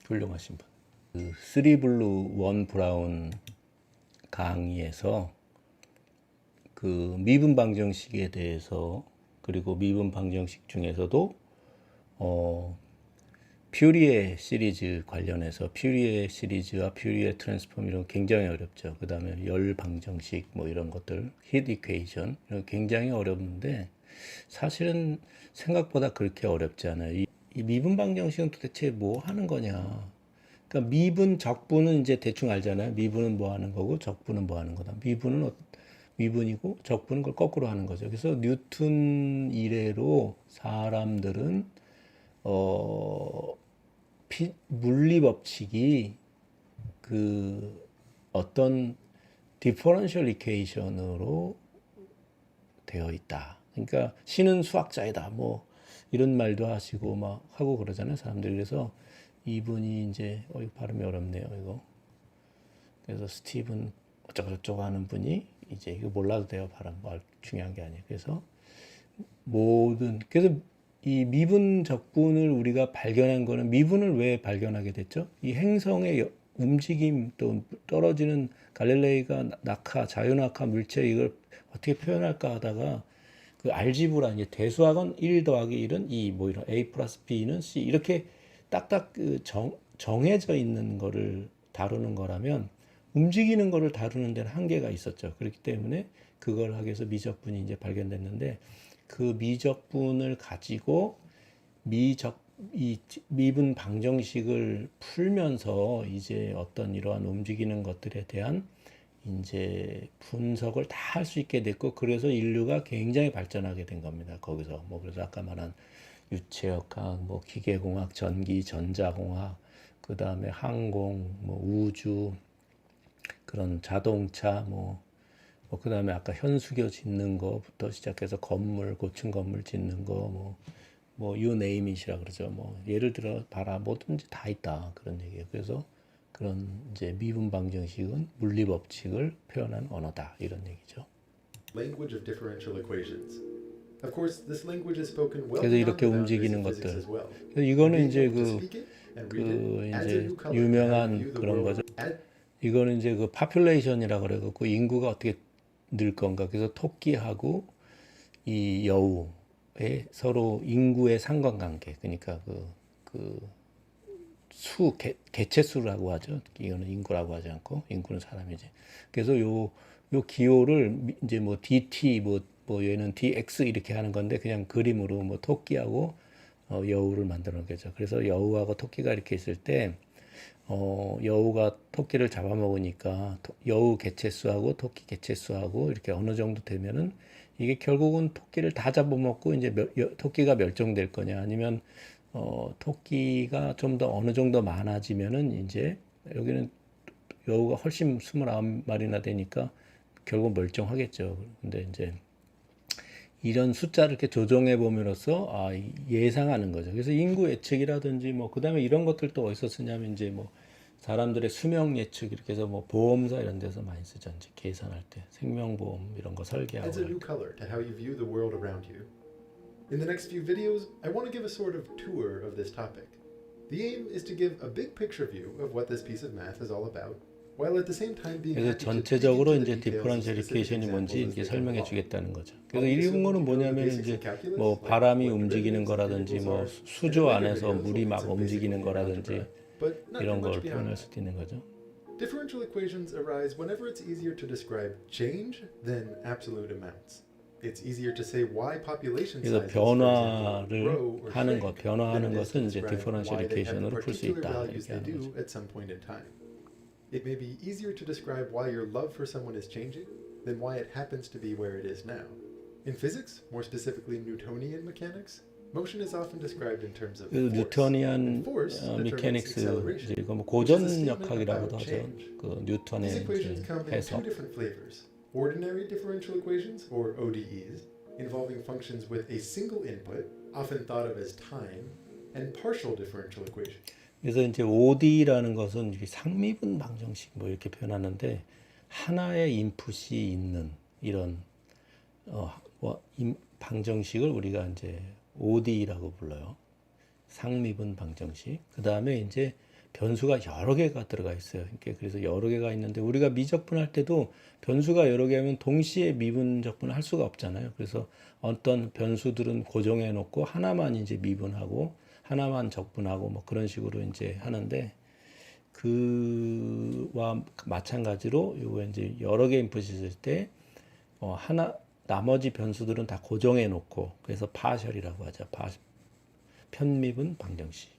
훌륭하신 분. 그 3블루 1 브라운 강의에서 그 미분 방정식에 대해서, 그리고 미분 방정식 중에서도 퓨리에 시리즈 관련해서 퓨리에 시리즈와 퓨리에 트랜스폼 이런 거 굉장히 어렵죠. 그 다음에 열 방정식 뭐 이런 것들, 히트 이퀘이션 이런 거 굉장히 어렵는데 사실은 생각보다 그렇게 어렵지 않아요. 이 미분 방정식은 도대체 뭐 하는 거냐? 그러니까 미분 적분은 이제 대충 알잖아요. 미분은 뭐 하는 거고 적분은 뭐 하는 거다. 미분이고 적분은 그걸 거꾸로 하는 거죠. 그래서 뉴턴 이래로 사람들은 물리 법칙이 그 어떤 디퍼런셜 이퀘이션으로 되어 있다. 그러니까 신은 수학자이다. 뭐 이런 말도 하시고 막 하고 그러잖아요, 사람들이. 그래서 이분이 이제 이거 발음이 어렵네요, 이거. 그래서 스티븐 어쩌고저쩌고 하는 분이 이제 이거 몰라도 돼요, 발음. 중요한 게 아니에요. 그래서 그래서 이 미분 적분을 우리가 발견한 거는, 미분을 왜 발견하게 됐죠? 이 행성의 움직임, 또 떨어지는 갈릴레이가 자유낙하 물체 이걸 어떻게 표현할까 하다가 그 알지브라, 이제 대수학은 1 더하기 1은 2, 뭐 이런 A 플러스 B는 C 이렇게 딱딱 정해져 있는 거를 다루는 거라면 움직이는 거를 다루는 데는 한계가 있었죠. 그렇기 때문에 그걸 하기 위해서 미적분이 이제 발견됐는데, 그 미적분을 가지고 이 미분 방정식을 풀면서 이제 어떤 이러한 움직이는 것들에 대한 이제 분석을 다 할 수 있게 됐고, 그래서 인류가 굉장히 발전하게 된 겁니다. 거기서 뭐 그래서 아까 말한 유체역학, 뭐 기계공학, 전기, 전자공학, 그 다음에 항공, 뭐 우주, 그런 자동차, 그 다음에 아까 현수교 짓는 거부터 시작해서 고층 건물 짓는 거, you name it이라 그러죠. 뭐, 예를 들어, 봐라, 뭐든지 다 있다. 그런 얘기예요. 그래서 그런 이제 미분 방정식은 물리 법칙을 표현한 언어다. 이런 얘기죠. Language of differential equations. Of course, this language is spoken well 그래서 beyond 이렇게 the boundaries 움직이는 of physics 것들. as well. 그래서 이거는 Being 이제 able to speak it and read it adds a 이제 new color to how you 유명한 view the 그런 거죠. world. 이거는 이제 그 파퓰레이션이라 그래갖고 인구가 어떻게 늘 건가. 그래서 토끼하고 이 여우의 서로 인구의 상관관계. 그러니까 개체수라고 하죠. 이거는 인구라고 하지 않고, 인구는 사람이지. 그래서 요 기호를 이제 뭐 DT, 뭐 얘는 DX 이렇게 하는 건데, 그냥 그림으로 뭐 토끼하고 여우를 만들어 놓은 거죠. 그래서 여우하고 토끼가 이렇게 있을 때, 여우가 토끼를 잡아먹으니까 여우 개체수하고 토끼 개체수하고 이렇게 어느 정도 되면은, 이게 결국은 토끼를 다 잡아먹고 이제 토끼가 멸종될 거냐, 아니면 토끼가 좀 더 어느 정도 많아지면은 이제 여기는 여우가 훨씬 29마리나 되니까 결국 멸종하겠죠. 근데 이제 이런 숫자를 이렇게 조정해 봄으로써 예상하는 거죠. 그래서 인구 예측이라든지 뭐 그다음에 이런 것들도 어디서 쓰냐면 이제 뭐 사람들의 수명 예측 이렇게 해서 뭐 보험사 이런 데서 많이 쓰죠. 이제 계산할 때 생명보험 이런 거 설계하고. Adds a new color to how you view the world around you. In the next few videos, I want to give a sort of tour of this topic. The aim is to give a big picture view of what this piece of math is all about, while at the same time being 그래서 happy to dig 전체적으로 into 이제 the details of 디퍼런셜 specific 이퀘이션이 뭔지 examples as 이렇게 they come 설명해 along. 주겠다는 거죠. 그래서 이런 거는 뭐냐면 이제 뭐 바람이 움직이는 거라든지 뭐 수조 안에서 물이 막 움직이는 거라든지 이런 걸 표현할 수도 있는 거죠. Differential equations arise whenever it's easier to describe change than absolute amounts. It's easier to say why population 그래서 sizes, for example, 변화를 grow or 하는 shrink 것, than 변화하는 it is to 것은 이제 describe 디퍼런셜 why they have the 이퀘이션으로 풀 수 particular 있다 values 이렇게 they 하는 do 거죠. at some point in time. It may be easier to describe why your love for someone is changing than why it happens to be where it is now. In physics, more specifically Newtonian mechanics, motion is often described in terms of 그 force. 뉴턴이안 And force determines 미케닉스, acceleration, 이거 뭐 which is a 고전역학이라고도 statement about 하죠. change. 그 These 뉴턴의 equations come in two 해석. different flavors: ordinary differential equations, or ODEs, involving functions with a single input, often thought of as time, and partial differential equations. 그래서 이제 OD라는 것은 상미분 방정식 뭐 이렇게 표현하는데, 하나의 인풋이 있는 이런 방정식을 우리가 이제 OD라고 불러요. 상미분 방정식. 그 다음에 이제 변수가 여러 개가 들어가 있어요. 그래서 여러 개가 있는데 우리가 미적분할 때도 변수가 여러 개면 동시에 미분적분을 할 수가 없잖아요. 그래서 어떤 변수들은 고정해 놓고 하나만 이제 미분하고 하나만 적분하고 뭐 그런 식으로 이제 하는데 그와 마찬가지로 요거 이제 여러 개 인풋이 있을 때 하나 나머지 변수들은 다 고정해 놓고 그래서 파셜이라고 하죠. 편미분 방정식.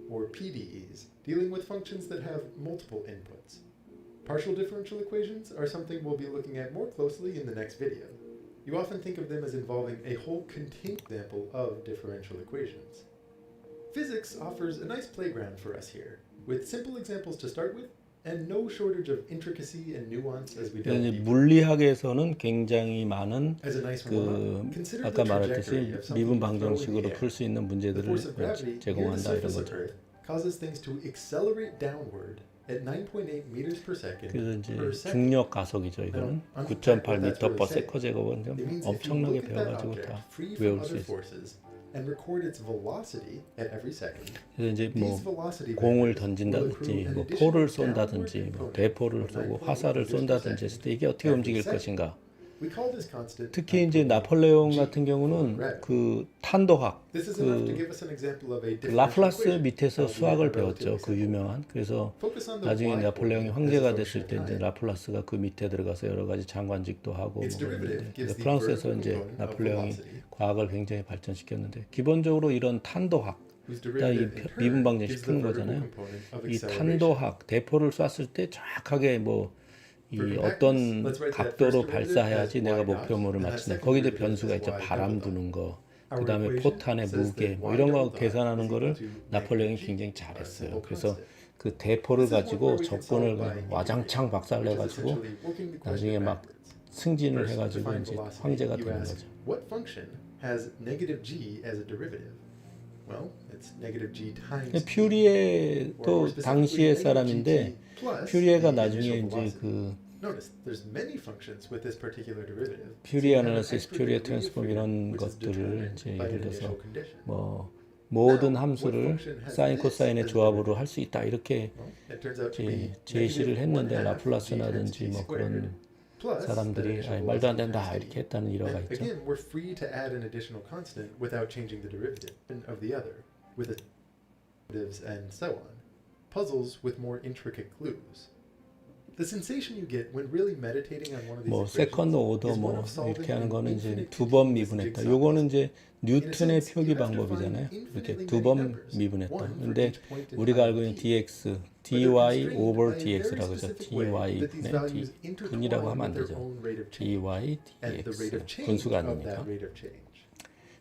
Or PDEs, dealing with functions that have multiple inputs. Partial differential equations are something we'll be looking at more closely in the next video. You often think of them as involving a whole continuous example of differential equations. Physics offers a nice playground for us here, with simple examples to start with, and no shortage of intricacy and nuance as we delve 이제 deeper. 물리학에서는 굉장히 많은 As a nice 그 warm-up, consider 아까 the trajectory 말했듯이 of something 미분 you throw in the 방정식으로 air. 풀 수 있는 The 문제들을 force of gravity near the 제공한다 이런 surface of 거죠. Earth causes things to accelerate downward at 9.8 meters per second 그래서 이제 per second. 중력 가속이죠. 이거는 9.8m/s 제곱은 It means if you 엄청나게 look at that 배워가지고 object 다 free from 외울 other 수 있어요. forces and record its velocity at every second, 그래서 이제 뭐 these velocity 공을 vectors will 던진다든지 accrue an 뭐 additional 포를 downward 쏜다든지 뭐 component 대포를 of 쏘고 9.8 화살을 meters per 쏜다든지 second. 했을 때 이게 어떻게 Every 움직일 second. 것인가. We call this constant 특히 이제 9.8 나폴레옹 G 같은 for 경우는 gravity. 그 탄도학 This is enough to 그 give us an example of a 그 differential 라플라스 equation, 밑에서 albeit 수학을 a 배웠죠. relatively 그 simple one. 유명한. 그래서 Focus on the 나중에 y 나폴레옹이 coordinate as a 황제가 function 됐을 of 때 이제 time. 라플라스가 그 밑에 들어가서 여러 가지 장관직도 하고 뭐 Its derivative 그랬는데 gives 그래서 the 프랑스에서 vertical 이제 component of 나폴레옹이 velocity, 과학을 굉장히 발전시켰는데 기본적으로 이런 탄도학 whose 일단 이 derivative in 미분 turn 방정식 gives the 푸는 vertical 거잖아요. component of 이 acceleration. 탄도학 대포를 쐈을 때 정확하게 뭐 이 For 어떤 compactness, let's write that 각도로 first derivative 발사해야지 as 내가 y naught, 목표물을 and that 맞추냐. second 거기도 derivative 변수가 as 있죠. y 바람 double 부는 거, Our 그다음에 equation 포탄의 says 무게 that 뭐 y 이런 거 double dot 계산하는 is 거를 equal to 나폴레옹이 negative g, 굉장히 a 잘했어요. simple 그래서 constant. 그 대포를 This is one 가지고 where we can 적군을 solve by 그냥 와장창 integrating, 박살내 which is 가지고 essentially working the 나중에 question 막 backwards. 승진을 First, 해가지고 define 이제 velocity. 황제가 You 되는 ask, 거죠. what function has negative g as a derivative? Well, it's negative g times t. Or more 퓨리에도 specifically, 당시의 negative 사람인데 gt plus 퓨리에가 the 나중에 initial 이제 velocity. 그 Notice there's many functions with this particular derivative. 퓨리에 So you have an 애널리시스, extra 퓨리에 degree of 트랜스폼 freedom, 이런 which is 것들을 determined 이제 by 예를 an 들어서 initial condition. 뭐 모든 Now, what 함수를 function has 사인 this 코사인의 as a 조합으로 derivative? 할 수 있다 이렇게 Well, it turns out to be 이제 제시를 negative 했는데 1/2 g times 라플라스나든지 t 뭐 squared 그런 plus that 사람들이 initial 아니, 말도 안 velocity 된다 times 이렇게 t. 했다는 일화가 And 있죠. again, we're free to add an additional constant without changing the derivative of the other, with derivatives and so on. Puzzles with more intricate clues. The sensation you get when really meditating on one of these 뭐 equations 세컨드 오더 is one 뭐 of solving 이렇게 하는 an 거는 이제 infinite 두 번 continuous 미분했다. jigsaw 요거는 puzzle. 이제 뉴턴의 In a sense, 표기 you have to 방법이잖아요. find 이렇게 infinitely 두 many 번 numbers, 미분했다. one for 근데 each point in 우리가 time 알고 있는 t. dx, But they're dy constrained over by a very dx라고 하죠. specific way dy that these 분의 values d 분이라고 intertwine 하면 안 with their 되죠. own rate of change dy and the rate of dx change 분수가 of 아니니까. that rate of change.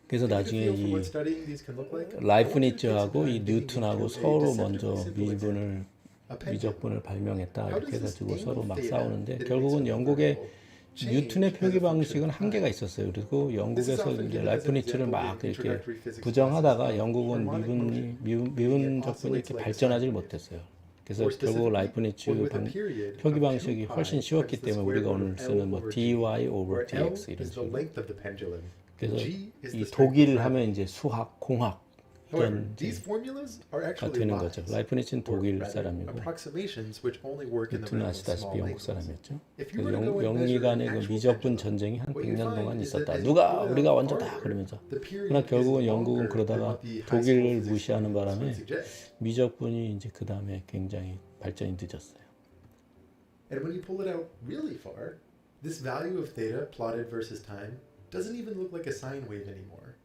그래서 To get a 나중에 feel for 이 what studying these can look like, I want you to take some 라이프니츠하고 이 time digging 뉴턴하고 into a 서로 deceptively 먼저 simple example. 미분을 A pendulum. 미적분을 발명했다 How 이렇게 does this 해가지고 서로 angle 막 theta 싸우는데 that it makes 결국은 up the 영국의 variable change 뉴턴의 as a 표기 function 방식은 of 한계가 time? 있었어요. 그리고 This is 영국에서 often 이제 given as an 라이프니츠를 example 막 in 이렇게 introductory physics 부정하다가 classes. 영국은 Harmonic motion, 미분적분이 이렇게 발전하지 못했어요. 그래서 More 결국 specifically, 라이프니츠 when with a period 표기 of 방식이 2 pi 훨씬 쉬웠기 times the 때문에 square 우리가 root 오늘 of 쓰는 L 뭐 over dy G, over where L dx 이런 is the 식으로. length of the pendulum. 그래서 G is 이 the strength of 독일 gravity. 하면 이제 수학, 공학 However, 이런 these formulas are 가 actually 되는 거죠. lies, 라이프니츠는 or 독일 rather, 사람이고 approximations which only work in the 뉴턴은 realm of 아시다시피 small 영국 angles. 사람이었죠. If you 그래서 were to go and 영미 measure 간의 an 그 actual 미적분 pendulum, 전쟁이 한 what you 100년 find 동안 is that 있었다. as you 누가 pull it 우리가 out 먼저다 farther, 그러면서. the period 그러나 is 결국은 영국은 longer than 그러다가 what the high school 독일을 physics 무시하는 formulas 바람에 would suggest. 미적분이 이제 그 다음에 굉장히 발전이 늦었어요. And when you pull it out really far, this value of theta plotted versus time doesn't even look like a sine wave anymore.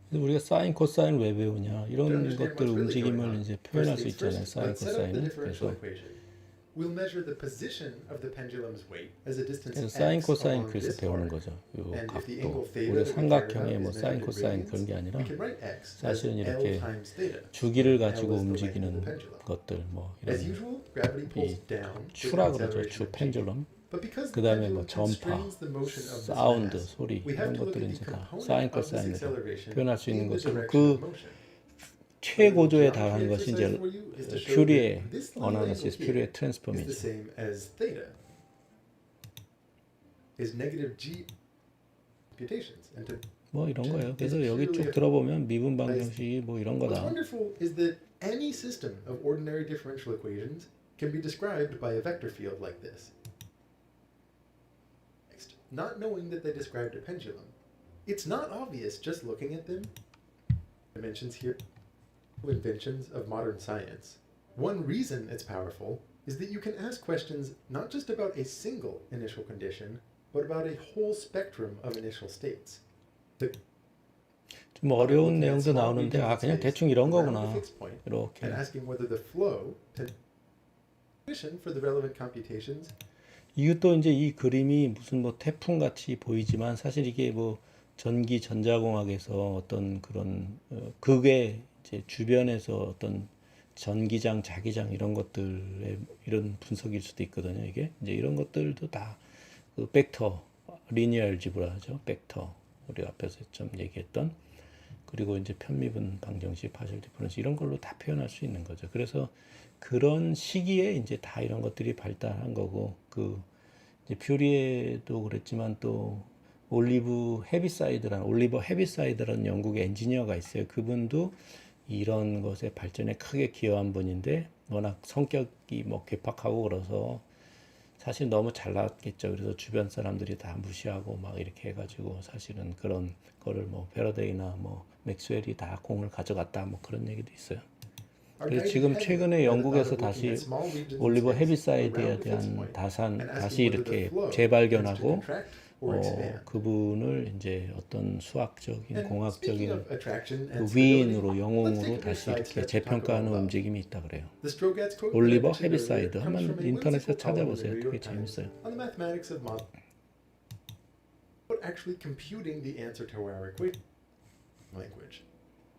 그래서 우리가 사인, 코사인 왜 배우냐 To 이런 understand 것들 what's really going 움직임을 on, 이제 first 표현할 수 things 있잖아요. first, 사인, let's set up the 코사인은. differential 그래서 equation. We'll measure the position of the pendulum's weight as a distance 그래서 x 사인, 코사인 along 그래서 this 배우는 arc. 거죠. 요 And if the angle 각도. theta 우리 that we care about 삼각형의 뭐 is 사인, measured in 코사인 radians, 그런 게 아니라 we can write x as 사실은 L 이렇게 times theta. 주기를 L 가지고 is the length of 움직이는 the pendulum. 것들 뭐 As 이런 usual, gravity pulls 이 down with 추라 the 그러죠. acceleration 주 of g. 펜줄럼. But because 그 the 다음에 pendulum 뭐 전파, constrains the motion of this 사운드, mass, 소리 we have 이런 to look 것들은 at 이제 the 다 component 사인, of this 코사인으로 acceleration 표현할 수 in 있는 the 것이고 direction 그 of motion. 최고조에 달하는 것이 이제 exercise for you is to show 퓨리에 that this line angle 어나리시스, here 퓨리에 is the 트랜스폼이죠. same as theta is negative g computations and to 뭐 이런 거예요. 그래서 is 여기 purely 쭉 a 들어보면 미분 방정식이 뭐 이런 What's 거다. wonderful is that any system of ordinary differential equations can be described by a vector field like this. Next, not knowing that they described a pendulum. It's not obvious just looking at them. Dimensions here, inventions of modern science. One reason it's powerful is that you can ask questions not just about a single initial condition, but about a whole spectrum of initial states. The 좀 어려운 내용도 나오는데 아 그냥 대충 이런 거구나. 이렇게. and asking whether the flow condition for the relevant computations. 이것도 이제 이 그림이 무슨 뭐 태풍 같이 보이지만 사실 이게 뭐 전기 전자공학에서 어떤 그런 극의 이제 주변에서 어떤 전기장, 자기장 이런 것들의 이런 분석일 수도 있거든요. 이게 이제 이런 것들도 다 그 벡터, 리니어 알지브라죠. 벡터 우리 앞에서 좀 얘기했던 그리고 이제 편미분 방정식, 파셜 디퍼런스 이런 걸로 다 표현할 수 있는 거죠. 그래서 그런 시기에 이제 다 이런 것들이 발달한 거고 그 이제 퓨리에도 그랬지만 또 올리버 헤비사이드라는 영국의 엔지니어가 있어요. 그분도 이런 것의 발전에 크게 기여한 분인데 워낙 성격이 뭐 괴팍하고 그래서 사실 너무 잘났겠죠. 그래서 주변 사람들이 다 무시하고 막 이렇게 해가지고 사실은 그런 거를 뭐 패러데이나 뭐 맥스웰이 다 공을 가져갔다 뭐 그런 얘기도 있어요. 그래서 지금 최근에 영국에서 다시 올리버 헤비사이드에 대한 다시 이렇게 재발견하고 그분을 이제 어떤 수학적인 공학적인 그 위인으로 영웅으로 다시 이렇게 재평가하는 움직임이 있다 그래요. 올리버 헤비사이드 한번 인터넷에 찾아보세요. 되게 재밌어요. Actually computing the answer to our equation language.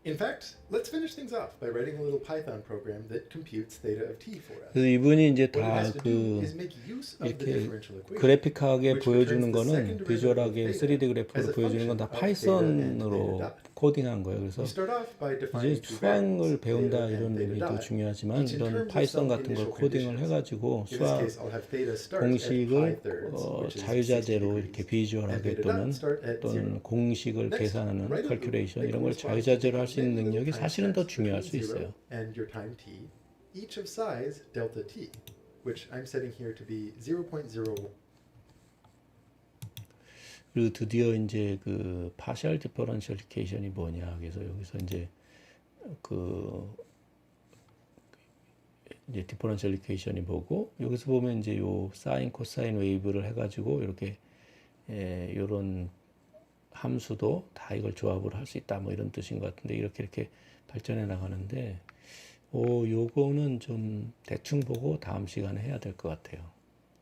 In fact, let's finish things off by writing a little Python program that computes theta of t for us. 그래서 이분이 이제 What it 다 has to do 그 is make use of the 이렇게 differential equation. 그래픽하게 which 보여주는 returns the 거는 second derivative of 비주얼하게 theta 3D 그래프로 as a 보여주는 건 다 function of theta and 파이썬으로 theta dot. 코딩한 거예요. 그래서 You start off by 이제 defining two 수학을 variables, 배운다 theta 이런 and theta 의미도 dot, 중요하지만 each in 이런 terms of 파이썬 some 같은 걸 initial 코딩을 conditions. 해가지고 In this 수학 case, I'll have theta start at pi 공식을 thirds, which is 60 자유자재로 degrees. 이렇게 비주얼하게 And theta 또는 dot start at 어떤 zero. 공식을 Next, 계산하는 write a loop 캘큘레이션 that 이런 걸 corresponds to 자유자재로 할 수 있는 many 능력이 little time 사실은 더 steps 중요할 between 수 zero 있어요. and your time t, each of size delta t, which I'm setting here to be 0.01. 그리고 드디어 이제 그 파셜 디퍼런셜리케이션이 뭐냐. 그래서 여기서 이제 그 이제 디퍼런셜리케이션이 뭐고 여기서 보면 이제 요 사인 코사인 웨이브를 해가지고 이렇게 요런 함수도 다 이걸 조합을 할 수 있다 뭐 이런 뜻인 것 같은데 이렇게 발전해 나가는데 요거는 좀 대충 보고 다음 시간에 해야 될 것 같아요.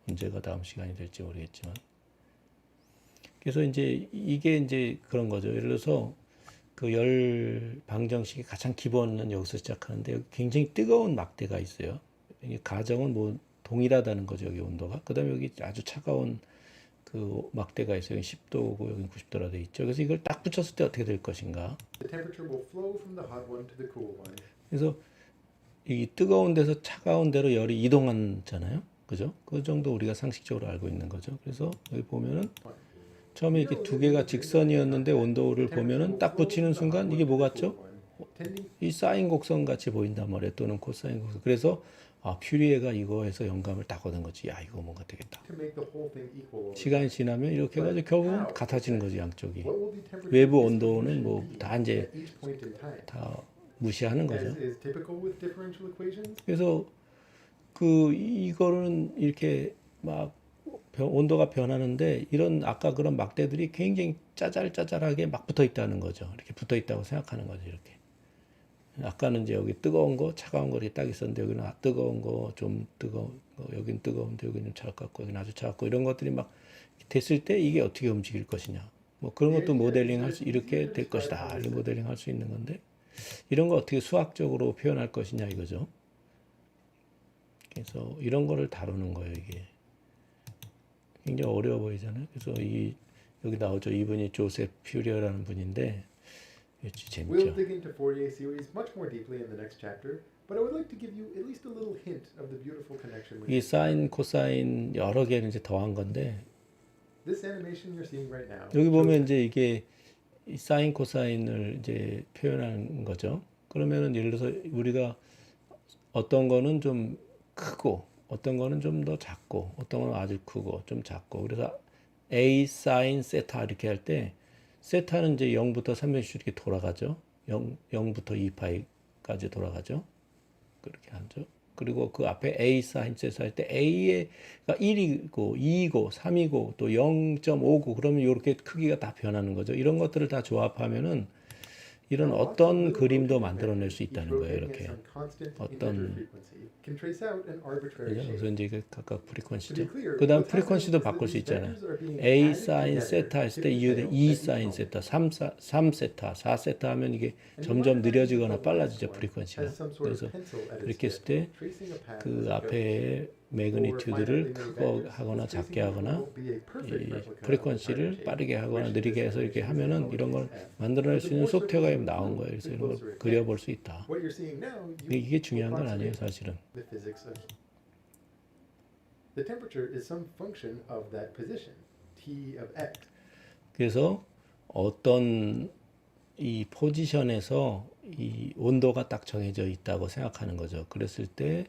언제가 다음 시간이 될지 모르겠지만. 그래서 이제 이게 이제 그런 거죠. 예를 들어서 그 열 방정식의 가장 기본은 여기서 시작하는데 여기 굉장히 뜨거운 막대가 있어요. 이게 가정은 뭐 동일하다는 거죠. 여기 온도가. 그다음에 여기 아주 차가운 그 막대가 있어요. 여기 10도고 여기 90도라 돼 있죠. 그래서 이걸 딱 붙였을 때 어떻게 될 것인가? The temperature will flow from the hot one to the cool one. 그래서 이 뜨거운 데서 차가운 데로 열이 이동하잖아요. 그죠? 그 정도 우리가 상식적으로 알고 있는 거죠. 그래서 여기 보면은 처음에 이렇게 두 개가 직선이었는데 온도를 보면은 딱 붙이는 순간 이게 뭐 같죠? 이 사인 곡선 같이 보인단 말이에요. 또는 코사인 곡선. 그래서 퓨리에가 이거에서 영감을 딱 얻은 거지. 야, 이거 뭔가 되겠다. 시간이 지나면 이렇게 해가지고 결국은 같아지는 거지, 양쪽이. 외부 온도는 뭐 다 이제 다 무시하는 거죠. 그래서 이거는 이렇게 막 온도가 변하는데 이런 아까 그런 막대들이 굉장히 짜잘짜잘하게 막 붙어 있다는 거죠. 이렇게 붙어 있다고 생각하는 거죠. 이렇게. 아까는 이제 여기 뜨거운 거, 차가운 거 이렇게 딱 있었는데 여기는 뜨거운 거, 좀 뜨거운 거, 여긴 뜨거운데 여기는 차갑고 여기는 아주 차갑고 이런 것들이 막 됐을 때 이게 어떻게 움직일 것이냐. 뭐 그런 것도 모델링 할 수 이렇게 될 것이다. 이런 모델링 할 수 있는 건데 이런 거 어떻게 수학적으로 표현할 것이냐 이거죠. 그래서 이런 거를 다루는 거예요, 이게. 굉장히 어려워 보이잖아요. 그래서 여기 나오죠. 이분이 조셉 퓨리어라는 분인데 재밌죠. We'll dig into Fourier series much more deeply in the next chapter, but I would like to give you at least a little hint of the beautiful connection. 이 사인, 코사인 여러 개를 이제 더한 건데 This animation you're seeing right now. 여기 보면 이제 이게 이 사인 코사인을 이제 표현하는 거죠. 그러면은 예를 들어서 우리가 어떤 거는 좀 크고 어떤 거는 좀 더 작고 어떤 거는 아주 크고 좀 작고 그래서 A 사인 세타 이렇게 할 때 세타는 이제 0부터 360 이렇게 돌아가죠. 0부터 2파이까지 돌아가죠. 그렇게 하죠. 그리고 그 앞에 A 사인 세타 할 때 A가 1이고 2이고 3이고 또 0.5고 그러면 이렇게 크기가 다 변하는 거죠. 이런 것들을 다 조합하면은 이런 Now, lots of 어떤 little 그림도 rotating 만들어낼 vectors, 수 each 있다는 거예요. rotating at 이렇게 some constant integer 어떤 frequency, can trace out an arbitrary 그죠? 그래서 shape. 이제 이게 각각 To be 프리퀀시죠. clear, 그다음 what's happening 프리퀀시도 is that 바꿀 수 these 있잖아요. vectors are being A added 사인 together 세타 했을 tip 때 to 이후에 tail 2 at each 사인 moment. 세타, 3 세타, 4 세타 하면 이게 And you 점점 might imagine that 느려지거나 the last 빨라지죠. one 프리퀀시가. has some sort of 그래서 pencil at its 이렇게 했을 tip, 때 tracing a path 그 as it goes. 앞에 For 매그니튜드를 finitely many 크고 vectors, 하거나 this 작게 tracing 하거나 interval will be a perfect 이 replica of the target 프리퀀시를 shape, 빠르게 하거나 which in 느리게 this 해서 이렇게 animation is in 하면은 이런 걸 lowercase f. 만들어낼 But 수 the 있는 more circles 소프트웨어가 you 나온 include, 거예요. the 그래서 이런 closer 걸 it 그려볼 gets. 수 있다. What you're seeing now, 근데 you 이게 중요한 건 아니에요, approximate 사실은. the physics of heat. The temperature is some function of that position, T of x. 그래서 어떤 이 포지션에서 이 온도가 딱 정해져 있다고 생각하는 거죠. 그랬을 때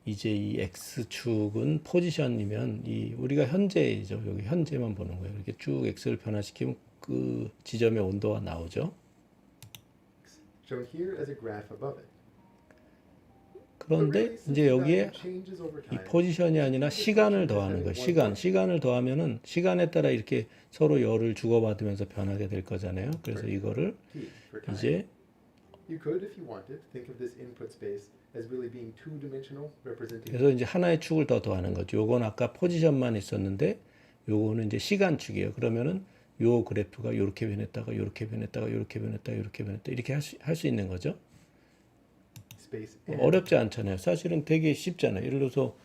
이제 이 x축은 포지션이면 이 우리가 현재죠. 여기 현재만 보는 거예요. 이렇게 쭉 x를 변화시키면 그 지점의 온도가 나오죠. Shown here as a graph above it. 그런데 이제 여기에 이 포지션이 아니라 시간을 더하는 거예요. 시간을 더하면은 시간에 따라 이렇게 서로 열을 주고받으면서 변하게 될 거잖아요. 그래서 이거를 이제 You could, if you wanted, think of this input space as really being two-dimensional, representing. 그래서 이제 하나의 축을 더 더하는 거죠. 요건 아까 포지션만 있었는데 요거는 이제 시간축이에요. 그러면은 요 그래프가 요렇게 변했다가 요렇게 변했다가 요렇게 변했다가 요렇게 변했다 이렇게 할 수 있는 거죠. Space n. 어렵지 않잖아요. 사실은 되게 쉽잖아요. 예를 들어서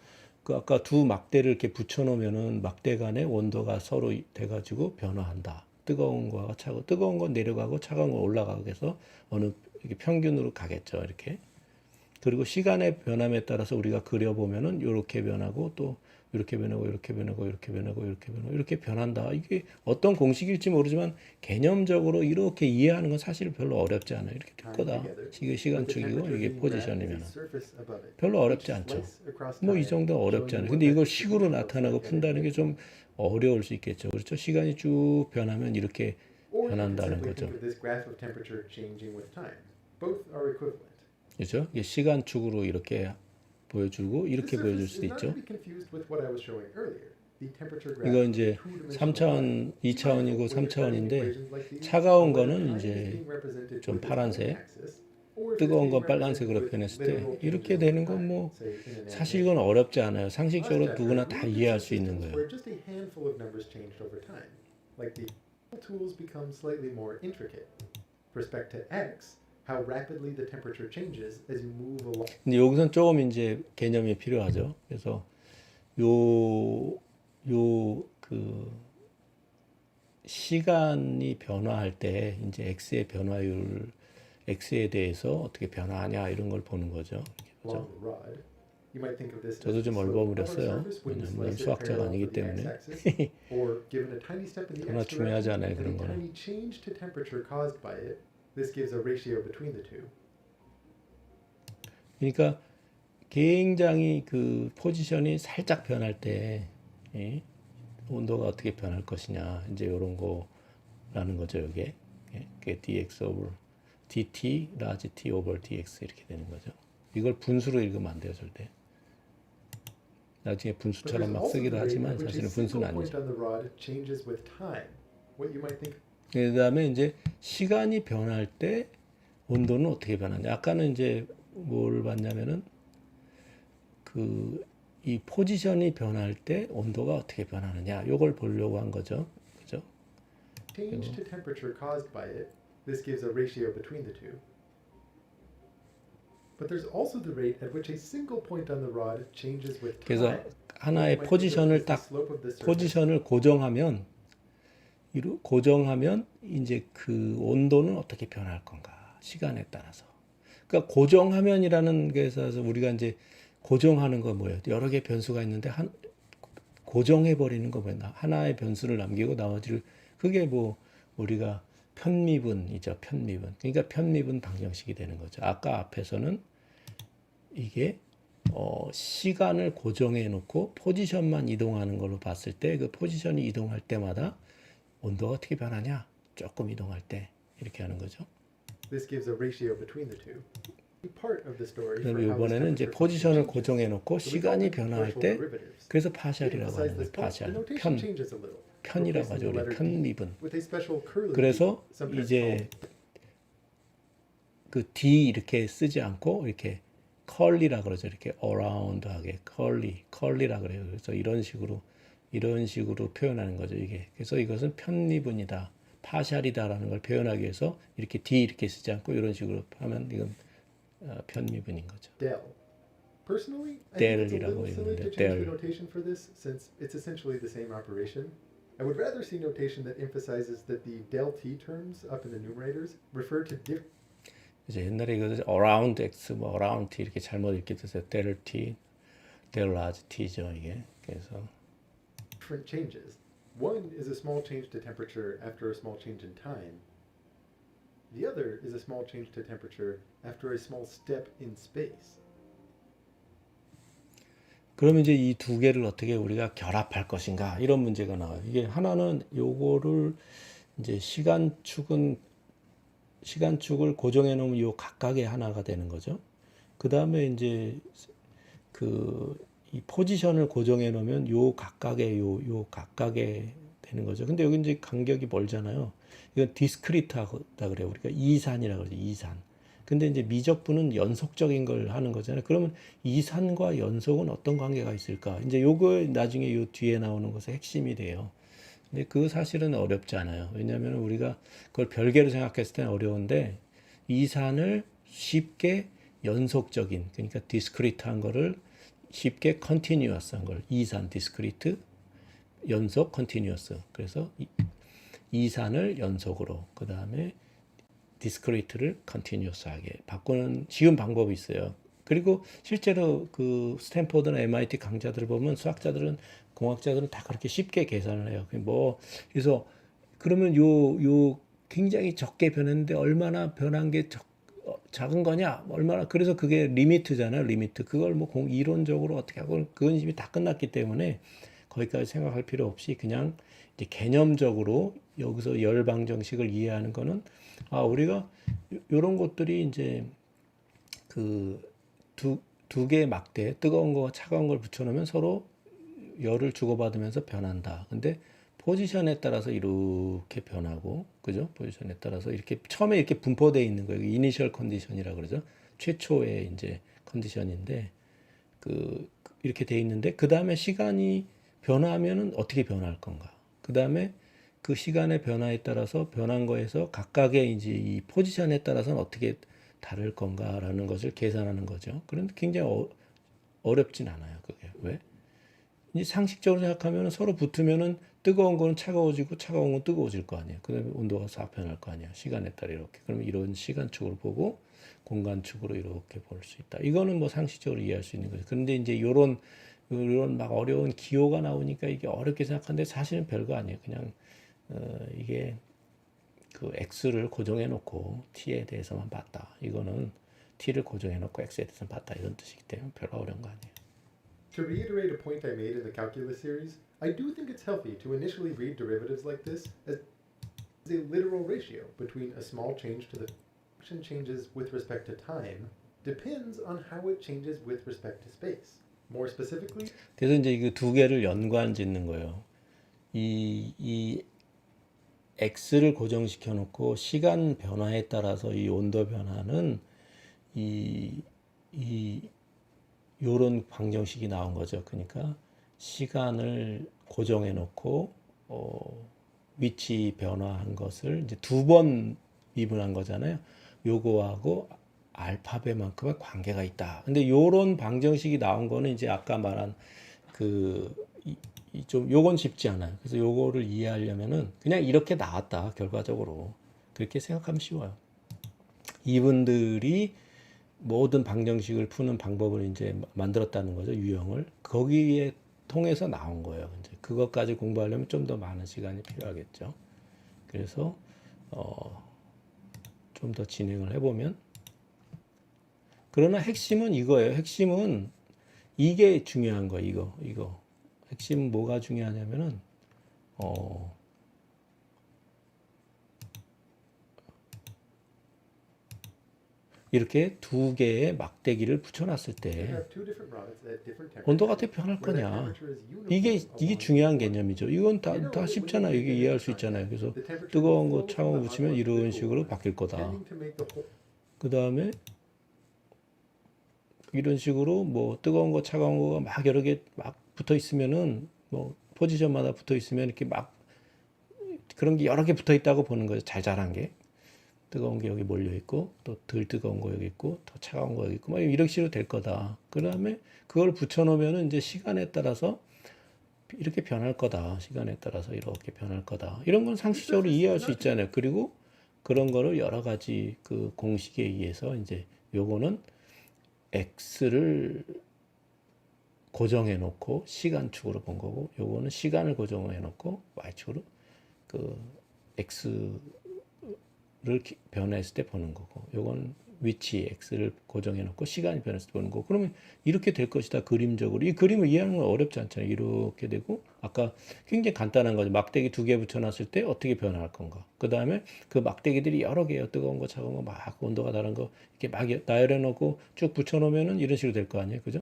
그 아까 두 막대를 이렇게 붙여놓으면은 막대 간의 온도가 서로 돼가지고 변화한다. 뜨거운 거가 차고 뜨거운 건 내려가고 차가운 건 올라가고 해서 어느 이렇게 평균으로 가겠죠. 이렇게. 그리고 시간의 변함에 따라서 우리가 그려보면은 이렇게 변하고 또 이렇게 변하고 이렇게 변하고 이렇게 변하고 이렇게 변하고 이렇게 변한다. 이게 어떤 공식일지 모르지만 개념적으로 이렇게 이해하는 건 사실 별로 어렵지 않아요. 이렇게 될 거다. 이게 시간축이고 이게 포지션이면 별로 어렵지 않죠. 뭐 이 정도 어렵지 않아요. 근데 이걸 식으로 나타나고 푼다는 게 좀 어려울 수 있겠죠. 그렇죠? 시간이 쭉 변하면 이렇게 변한다는 거죠. 그렇죠? 이게 시간축으로 이렇게 보여주고 이렇게 보여줄 수도 있죠. 이거 이제 3차원, 2차원이고 3차원인데 차가운 거는 이제 좀 파란색, 뜨거운 건 빨간색으로 변했을 때 이렇게 되는 건 뭐 사실 이건 어렵지 않아요. 상식적으로 누구나 다 이해할 수 있는 거예요. How rapidly the temperature changes as you move along. 근데 여기선 조금 이제 개념이 필요하죠. 그래서 그 시간이 변화할 때 이제 x의 변화율, x에 대해서 어떻게 변화하냐 이런 걸 보는 거죠. Along the rod, you might think of this 저도 as 좀 the slope of a 얼버무렸어요. surface when you 왜냐면 slice it 수학자가 parallel 아니기 to the 때문에. x-axis, or given a tiny step in the 그러나 x 중요하지 direction 않아요, and 그런 a 거는. tiny change to temperature caused by it. This gives a ratio between the two. 그러니까 굉장히 그 포지션이 살짝 변할 때 예? 온도가 어떻게 변할 것이냐 이제 이런 거라는 거죠. 이게 그게 dx over dt large t over dx 이렇게 되는 거죠. 이걸 분수로 읽으면 안 돼요, 절대. 나중에 분수처럼 막 쓰기도 하지만 사실은 분수는 아니죠. 그 다음에 이제 시간이 변할 때 온도는 어떻게 변하냐. 아까는 이제 뭘 봤냐면은 그 이 포지션이 변할 때 온도가 어떻게 변하느냐. 요걸 보려고 한 거죠. 그죠? Change to temperature caused by it. This gives a ratio between the two. But there's also the rate at which a single point on the rod changes with time. 그래서 하나의 포지션을 딱 포지션을 고정하면 이제 그 온도는 어떻게 변할 건가 시간에 따라서. 그러니까 고정하면이라는 게 있어서 우리가 이제 고정하는 거 뭐예요? 여러 개 변수가 있는데 고정해 버리는 거 뭐예요? 하나의 변수를 남기고 나머지를 그게 뭐 우리가 편미분이죠. 편미분. 그러니까 편미분 방정식이 되는 거죠. 아까 앞에서는 이게 시간을 고정해 놓고 포지션만 이동하는 걸로 봤을 때 그 포지션이 이동할 때마다 온도가 어떻게 변하냐? 조금 이동할 때 이렇게 하는 거죠. This gives a ratio between the two. Part of the story for 그다음에 how this 이번에는 이제 temperature function 포지션을 changes. 고정해 놓고 So we call 시간이 them 변화할 threshold 때 derivatives. 그래서 To 파샬이라고 emphasize 하는 this 거예요. point, the 파샬. notation changes a little. 편이라고 Replacing 하죠. the 우리 letter D 편미분. with a special curly 그래서 D, sometimes 이제 called 그 D 이렇게 쓰지 않고 이렇게 컬리라 그러죠. 이렇게 어라운드하게 컬리라 그래요. 그래서 이런 식으로 표현하는 거죠. 이게 그래서 이것은 편미분이다, 파샬이다라는 걸 표현하기 위해서 이렇게 D 이렇게 쓰지 않고 이런 식으로 하면 이건 편미분인 거죠. del. Personally, I think it's a del이라고 little silly to 있는데 change the del. notation for this since it's essentially the same operation. I would rather see notation that emphasizes that the del t terms up in the numerators refer to 이제 옛날에 이거 around x 뭐 around t 이렇게 잘못 읽게 됐어요. del t, del large t죠 이게. 그래서 different changes. One is a small change to temperature after a small change in time. The other is a small change to temperature after a small step in space. 그러면 이제 이 두 개를 어떻게 우리가 결합할 것인가 이런 문제가 나와요. 이게 하나는 요거를 이제 시간축을 고정해 놓으면 요 각각의 하나가 되는 거죠. 그 다음에 이제 이 포지션을 고정해 놓으면 요 각각의 되는 거죠. 근데 여기 이제 간격이 멀잖아요. 이건 디스크리트하다 그래요. 우리가 이산이라고 그러죠. 이산. 근데 이제 미적분은 연속적인 걸 하는 거잖아요. 그러면 이산과 연속은 어떤 관계가 있을까? 이제 요거 나중에 요 뒤에 나오는 것의 핵심이 돼요. 근데 그 사실은 어렵지 않아요. 왜냐하면 우리가 그걸 별개로 생각했을 때는 어려운데 이산을 쉽게 연속적인 그러니까 디스크리트한 거를 쉽게 컨티뉴어스한 걸 이산 디스크리트 연속 컨티뉴어스 그래서 이산을 연속으로 그 다음에 디스크리트를 컨티뉴어스하게 바꾸는 쉬운 방법이 있어요. 그리고 실제로 그 스탠포드나 MIT 강좌들을 보면 수학자들은 공학자들은 다 그렇게 쉽게 계산을 해요. 그래서 그러면 요 굉장히 적게 변했는데 얼마나 변한 게 작은 거냐? 얼마나 그래서 그게 리미트잖아요. 리미트. 그걸 뭐 이론적으로 어떻게 하고 그건 이미 다 끝났기 때문에 거기까지 생각할 필요 없이 그냥 이제 개념적으로 여기서 열 방정식을 이해하는 거는 우리가 요런 것들이 이제 그 두 개의 막대 뜨거운 거와 차가운 걸 붙여놓으면 서로 열을 주고받으면서 변한다. 근데 포지션에 따라서 이렇게 변하고, 그죠? 포지션에 따라서 이렇게 처음에 이렇게 분포되어 있는 거예요. 이니셜 컨디션이라고 그러죠. 최초의 이제 컨디션인데, 이렇게 돼 있는데, 그 다음에 시간이 변화하면은 어떻게 변할 건가? 그 다음에 그 시간의 변화에 따라서 변한 거에서 각각의 이제 이 포지션에 따라서는 어떻게 다를 건가라는 것을 계산하는 거죠. 그런데 굉장히 어렵진 않아요. 그게 왜? 이제 상식적으로 생각하면 서로 붙으면은 뜨거운 거는 차가워지고 차가운 건 뜨거워질 거 아니에요. 그다음에 온도가 싹 변할 거 아니에요. 시간에 따라 이렇게. 그러면 이런 시간축으로 보고 공간축으로 이렇게 볼 수 있다. 이거는 뭐 상식적으로 이해할 수 있는 거죠. 그런데 이제 요런 막 어려운 기호가 나오니까 이게 어렵게 생각하는데 사실은 별거 아니에요. 그냥 이게 그 x를 고정해 놓고 t에 대해서만 봤다. 이거는 t를 고정해 놓고 x에 대해서 봤다. 이런 뜻이기 때문에 별로 어려운 거 아니에요. To reiterate a point I made in the calculus series, I do think it's healthy to initially read derivatives like this as a literal ratio between a small change to the function changes with respect to time depends on how it changes with respect to space. More specifically, 그래서 이제 그 두 개를 연관 짓는 거예요. 이 x를 고정시켜 놓고 시간 변화에 따라서 이 온도 변화는 요런 방정식이 나온 거죠. 그러니까 시간을 고정해 놓고 위치 변화한 것을 이제 두 번 미분한 거잖아요. 요거하고 알파벳만큼의 관계가 있다. 근데 요런 방정식이 나온 거는 이제 아까 말한 좀 요건 쉽지 않아요. 그래서 요거를 이해하려면은 그냥 이렇게 나왔다. 결과적으로 그렇게 생각하면 쉬워요. 이분들이 모든 방정식을 푸는 방법을 이제 만들었다는 거죠. 유형을 거기에 통해서 나온 거예요. 이제 그것까지 공부하려면 좀 더 많은 시간이 필요하겠죠. 그래서 좀 더 진행을 해보면, 그러나 핵심은 이거예요. 핵심은 이게 중요한 거예요. 이거. 핵심은 뭐가 중요하냐면은 이렇게 두 개의 막대기를 붙여놨을 You 때 have two different rods at different 온도가 temperatures. 어떻게 변할 Where that 거냐? temperature is uniform 이게 along 중요한 the 개념이죠. 이건 다 You know 다 that when 쉽잖아요. you 이게 make 이해할 it 수 있잖아요. contact, 그래서 the temperature will 뜨거운 거 flow from 차가운 거 the hot 붙이면 one to the 이런 cold 식으로 one, 바뀔 거다. tending to make the whole 그 다음에 이런 식으로 뭐 뜨거운 거 차가운 거가 막 여러 개 막 붙어 있으면은 뭐 포지션마다 붙어 있으면 이렇게 막 그런 게 여러 개 붙어 있다고 보는 거예요. 잘 자란 게. 뜨거운 게 여기 몰려 있고 또 덜 뜨거운 거 여기 있고 더 차가운 거 여기 있고 막 이런 식으로 될 거다. 그다음에 그걸 붙여 놓으면은 이제 시간에 따라서 이렇게 변할 거다. 시간에 따라서 이렇게 변할 거다. 이런 건 상식적으로 이해할 수 있잖아요. 그리고 그런 거를 여러 가지 그 공식에 의해서 이제 요거는 x를 고정해 놓고 시간축으로 본 거고 요거는 시간을 고정해 놓고 y축으로 그 x를 변했을 때 보는 거고 요건 위치 x를 고정해 놓고 시간이 변했을 때 보는 거고 그러면 이렇게 될 것이다. 그림적으로 이 그림을 이해하는 건 어렵지 않잖아요. 이렇게 되고 아까 굉장히 간단한 거죠. 막대기 두 개 붙여놨을 때 어떻게 변할 건가. 그 다음에 그 막대기들이 여러 개예요. 뜨거운 거 차가운 거 막 온도가 다른 거 이렇게 막 나열해 놓고 쭉 붙여놓으면은 이런 식으로 될 거 아니에요. 그죠?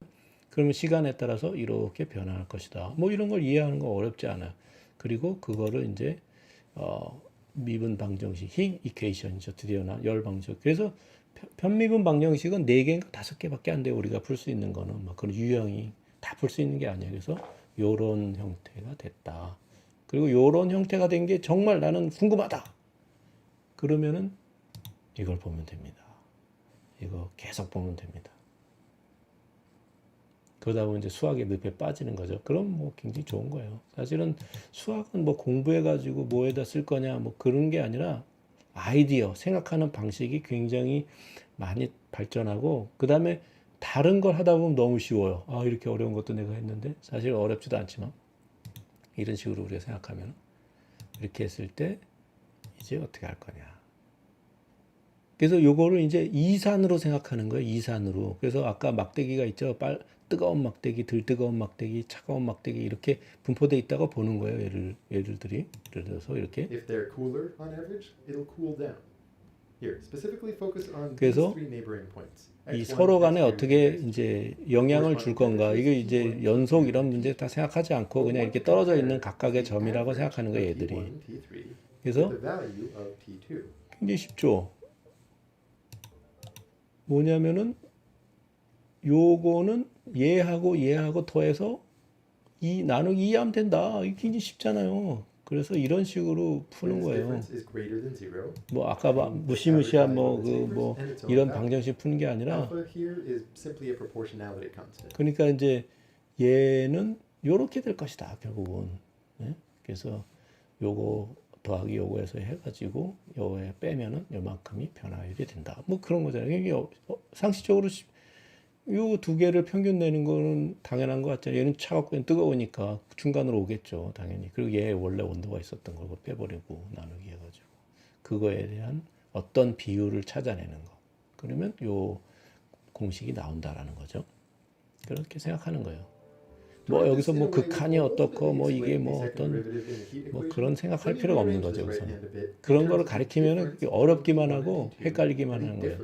그러면 시간에 따라서 이렇게 변할 것이다. 뭐 이런 걸 이해하는 건 어렵지 않아요. 그리고 그거를 이제 미분 방정식, 히 이퀘이션이죠. 드디어 열 방정식. 그래서 편미분 방정식은 4개인가 5개밖에 안 돼요. 우리가 풀 수 있는 거는 막 그런 유형이 다 풀 수 있는 게 아니에요. 그래서 요런 형태가 됐다. 그리고 요런 형태가 된 게 정말 나는 궁금하다. 그러면은 이걸 보면 됩니다. 이거 계속 보면 됩니다. 그러다 보면 이제 수학의 늪에 빠지는 거죠. 그럼 뭐 굉장히 좋은 거예요. 사실은 수학은 뭐 공부해가지고 뭐에다 쓸 거냐 뭐 그런 게 아니라 아이디어, 생각하는 방식이 굉장히 많이 발전하고 그 다음에 다른 걸 하다 보면 너무 쉬워요. 아 이렇게 어려운 것도 내가 했는데 사실 어렵지도 않지만 이런 식으로 우리가 생각하면 이렇게 했을 때 이제 어떻게 할 거냐. 그래서 요거를 이제 이산으로 생각하는 거예요. 이산으로. 그래서 아까 막대기가 있죠. 뜨거운 막대기, 덜 뜨거운 막대기, 차가운 막대기 이렇게 분포되어 있다고 보는 거예요. 예를 들어서 이렇게. If they're cooler on average, it'll cool down. Here, specifically focus on these 그래서 three neighboring points. 이 X1, 서로 간에 X2, 어떻게 and X3. 이제 영향을 줄 건가. 이게 이제 연속 이런 문제 다 생각하지 않고 그냥 이렇게 떨어져 있는 각각의 점이라고 생각하는 거예요, 얘들이. T1, T3 with 그래서 the value of T2. 굉장히 쉽죠. 뭐냐면은 요거는 얘하고 더해서 나누기 2 하면 된다. 이게 굉장히 쉽잖아요. 그래서 이런 식으로 푸는 When this 거예요. difference is greater than zero, 뭐 아까 무시무시한 뭐 이런 방정식 푸는 게 아니라 alpha here is simply a proportionality constant. 그러니까 이제 얘는 요렇게 될 것이다 결국은. 네? 그래서 요거 더하기 요거에서 해가지고 요거에 빼면은 요만큼이 변화율이 된다. 뭐 그런 거잖아요. 이게 상식적으로 요 두 개를 평균 내는 거는 당연한 것 같잖아요. 얘는 차갑고 얘는 뜨거우니까 중간으로 오겠죠, 당연히. 그리고 얘 원래 온도가 있었던 걸 빼버리고 나누기 해가지고 그거에 대한 어떤 비율을 찾아내는 거. 그러면 요 공식이 나온다라는 거죠. 그렇게 생각하는 거예요. 뭐 여기서 뭐 극한이 어떻고 뭐 이게 뭐 어떤 뭐 그런 생각할 필요가 없는 거죠. 우선 그런 거를 가리키면은 어렵기만 하고 헷갈리기만 하는 거예요.